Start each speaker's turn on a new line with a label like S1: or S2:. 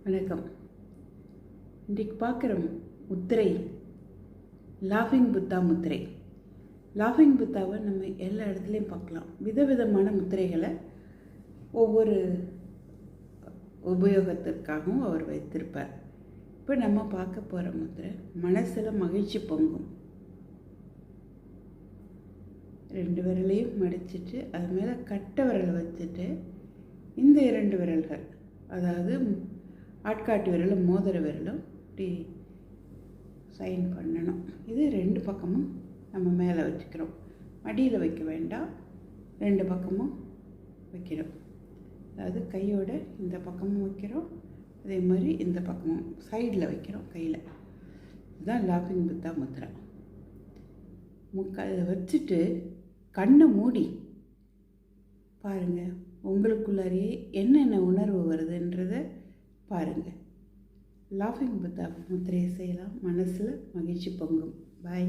S1: வணக்கம். இன்றைக்கு பார்க்குற முத்திரை லாஃபிங் புத்தா முத்திரை. லாஃபிங் புத்தாவை நம்ம எல்லா இடத்துலையும் பார்க்கலாம். விதவிதமான முத்திரைகளை ஒவ்வொரு உபயோகத்திற்காகவும் அவர் வைத்திருப்பார். இப்போ நம்ம பார்க்க போகிற முத்திரை மனசில் மகிழ்ச்சி பொங்கும். 2 விரலையும் மடிச்சிட்டு அது மேலே கட்டை விரலை வச்சுட்டு இந்த 2 விரல்கள், அதாவது ஆட்காட்டி விரலும் மோதிர விரலும் இப்படி சைன் பண்ணணும். இது 2 பக்கமும் நம்ம மேலே வச்சுக்கிறோம். மடியில் வைக்க வேண்டாம், 2 பக்கமும் வைக்கிறோம். அதாவது கையோட இந்த பக்கமும் வைக்கிறோம், அதே மாதிரி இந்த பக்கமும் சைடில் வைக்கிறோம் கையில். இதுதான் லாஃபிங் புத்தா முத்ரா. அதை வச்சுட்டு கண்ணை மூடி பாருங்கள், உங்களுக்குள்ளாரியே என்னென்ன உணர்வு வருதுன்றதை பாருங்கள். லாஃபிங் புத்தா முத்திரையை செய்யலாம். மனசில் மகிழ்ச்சி பொங்கும். பாய்.